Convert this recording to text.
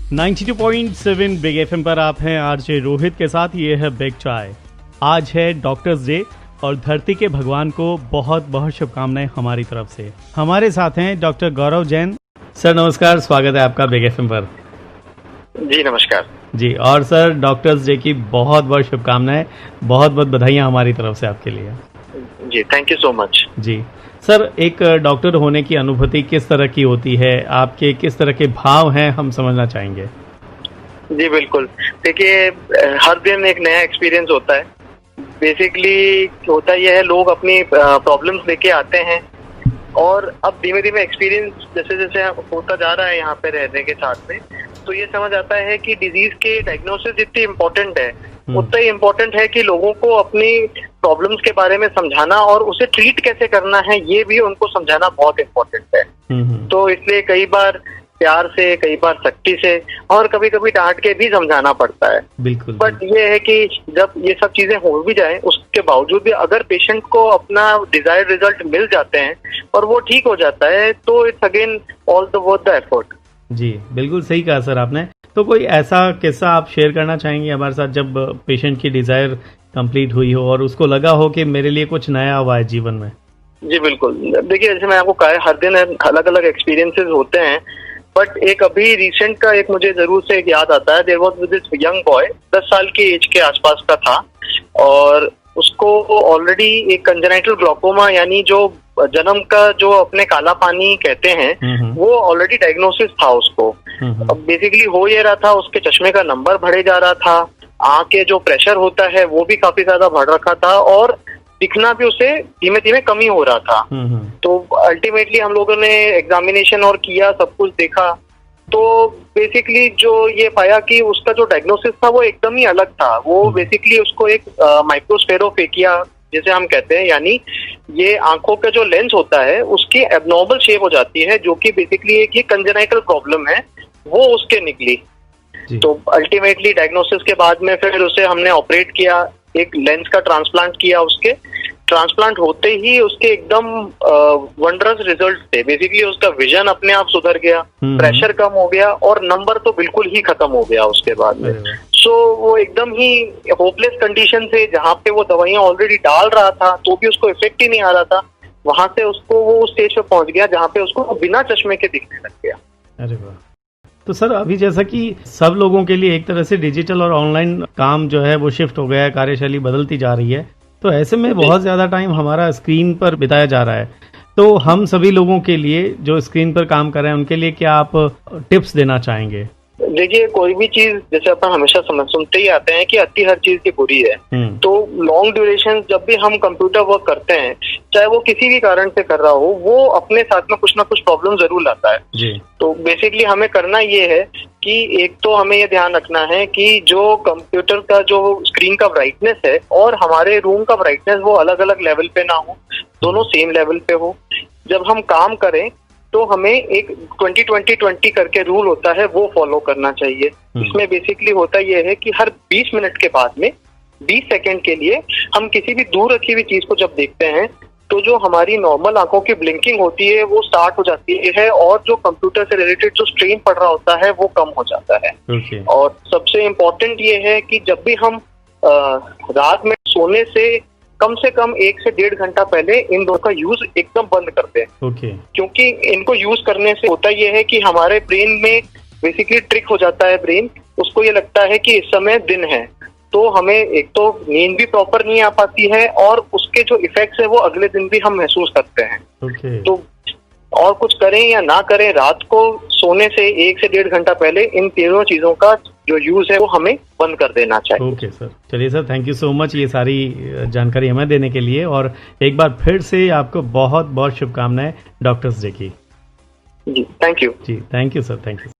92.7 big FM पर आप हैं आरजे रोहित के साथ। ये है बिग चाय। आज है डॉक्टर्स डे और धरती के भगवान को बहुत बहुत शुभकामनाएं हमारी तरफ से। हमारे साथ हैं डॉक्टर गौरव जैन। सर नमस्कार, स्वागत है आपका बिग एफएम पर। जी नमस्कार जी। और सर डॉक्टर्स डे की बहुत बहुत शुभकामनाएं, बहुत बहुत बधाइयां हमारी तरफ से आपके लिए। जी थैंक यू सो मच। जी सर, एक डॉक्टर होने की अनुभूति किस तरह की होती है, आपके किस तरह के भाव हैं, हम समझना चाहेंगे। जी बिल्कुल, देखिए हर दिन एक नया एक्सपीरियंस होता है। बेसिकली होता यह है, लोग अपनी प्रॉब्लम्स लेके आते हैं और अब धीमे धीमे एक्सपीरियंस जैसे जैसे होता जा रहा है यहाँ पे रहने के साथ में, तो ये समझ आता है कि डिजीज के डायग्नोसिस जितनी इम्पोर्टेंट है उतना ही इम्पोर्टेंट है कि लोगों को अपनी प्रॉब्लम्स के बारे में समझाना और उसे ट्रीट कैसे करना है ये भी उनको समझाना बहुत इम्पोर्टेंट है। तो इसलिए कई बार प्यार से, कई बार सख्ती से और कभी कभी डांट के भी समझाना पड़ता है। बिल्कुल। बट ये है कि जब ये सब चीजें हो भी जाए उसके बावजूद भी अगर पेशेंट को अपना डिजायर्ड रिजल्ट मिल जाते हैं और वो ठीक हो जाता है तो it's again all the worth the effort. जी बिल्कुल सही कहा सर आपने। तो कोई ऐसा किस्सा आप शेयर करना चाहेंगे हमारे साथ जब पेशेंट की डिजायर कंप्लीट हुई हो और उसको लगा हो कि मेरे लिए कुछ नया हुआ है जीवन में। जी बिल्कुल, देखिए जैसे मैं आपको कहा हर दिन अलग अलग एक्सपीरियंसेस होते हैं, बट एक अभी रिसेंट का एक मुझे जरूर से एक याद आता है। There was this young boy, 10 साल की एज के आसपास का था और उसको ऑलरेडी एक कंजेनाइटल ग्लूकोमा यानी जो जन्म का जो अपने काला पानी कहते हैं वो ऑलरेडी डायग्नोसिस था उसको। अब बेसिकली हो ये रहा था, उसके चश्मे का नंबर बढ़े जा रहा था, आंख के जो प्रेशर होता है वो भी काफी ज्यादा बढ़ रखा था और दिखना भी उसे धीमे धीमे कमी हो रहा था। तो अल्टीमेटली हम लोगों ने एग्जामिनेशन और किया, सब कुछ देखा, तो बेसिकली जो ये पाया कि उसका जो डायग्नोसिस था वो एकदम ही अलग था। वो बेसिकली उसको एक माइक्रोस्फेरोफेकिया जिसे हम कहते हैं, यानी ये आंखों का जो लेंस होता है उसकी एबनॉर्मल शेप हो जाती है, जो कि बेसिकली एक ये कंजेनाइटल प्रॉब्लम है, वो उसके निकली। तो अल्टीमेटली डायग्नोसिस के बाद में फिर उसे हमने ऑपरेट किया, एक लेंस का ट्रांसप्लांट किया। उसके ट्रांसप्लांट होते ही उसके एकदम वंडरस रिजल्ट थे। बेसिकली उसका विजन अपने आप सुधर गया, प्रेशर कम हो गया और नंबर तो बिल्कुल ही खत्म हो गया उसके बाद में। सो वो एकदम ही होपलेस कंडीशन से, जहाँ पे वो दवाइयां ऑलरेडी डाल रहा था तो भी उसको इफेक्ट ही नहीं आ रहा था, वहां से उसको वो उस स्टेज पे पहुंच गया जहाँ पे उसको बिना चश्मे के दिखने लग गया। अरे वाह। तो सर अभी जैसा कि सब लोगों के लिए एक तरह से डिजिटल और ऑनलाइन काम जो है वो शिफ्ट हो गया है, कार्यशैली बदलती जा रही है, तो ऐसे में बहुत ज्यादा टाइम हमारा स्क्रीन पर बिताया जा रहा है। तो हम सभी लोगों के लिए जो स्क्रीन पर काम कर रहे हैं उनके लिए क्या आप टिप्स देना चाहेंगे? देखिए कोई भी चीज जैसे अपन हमेशा सुनते ही आते हैं कि अति हर चीज की बुरी है। तो लॉन्ग ड्यूरेशन जब भी हम कंप्यूटर वर्क करते हैं, चाहे वो किसी भी कारण से कर रहा हो, वो अपने साथ में कुछ ना कुछ प्रॉब्लम जरूर लाता है। जी। तो बेसिकली हमें करना ये है कि एक तो हमें ये ध्यान रखना है कि जो कंप्यूटर का जो स्क्रीन का ब्राइटनेस है और हमारे रूम का ब्राइटनेस वो अलग अलग लेवल पे ना हो, दोनों सेम लेवल पे हो। जब हम काम करें तो हमें एक 20-20-20 करके रूल होता है, वो फॉलो करना चाहिए। इसमें बेसिकली होता ये है कि हर 20 मिनट के बाद में 20 सेकंड के लिए हम किसी भी दूर रखी हुई चीज को जब देखते हैं तो जो हमारी नॉर्मल आंखों की ब्लिंकिंग होती है वो स्टार्ट हो जाती है और जो कंप्यूटर से रिलेटेड जो स्ट्रेन पड़ रहा होता है वो कम हो जाता है। और सबसे इम्पोर्टेंट ये है कि जब भी हम रात में सोने से कम 1 से 1.5 घंटा पहले इन दोनों का यूज एकदम बंद कर दें। क्योंकि इनको यूज करने से होता ये है कि हमारे ब्रेन में बेसिकली ट्रिक हो जाता है ब्रेन, उसको ये लगता है कि इस समय दिन है, तो हमें एक तो नींद भी प्रॉपर नहीं आ पाती है और उसके जो इफेक्ट्स है वो अगले दिन भी हम महसूस करते हैं। तो और कुछ करें या ना करें, रात को सोने से 1 से 1.5 घंटा पहले इन तीनों चीजों का जो यूज है वो हमें बंद कर देना चाहिए। ओके सर, चलिए sir, thank you so much ये सारी जानकारी हमें देने के लिए और एक बार फिर से आपको बहुत बहुत शुभकामनाएं डॉक्टर्स डे की। जी थैंक यू। जी thank you sir, thank you.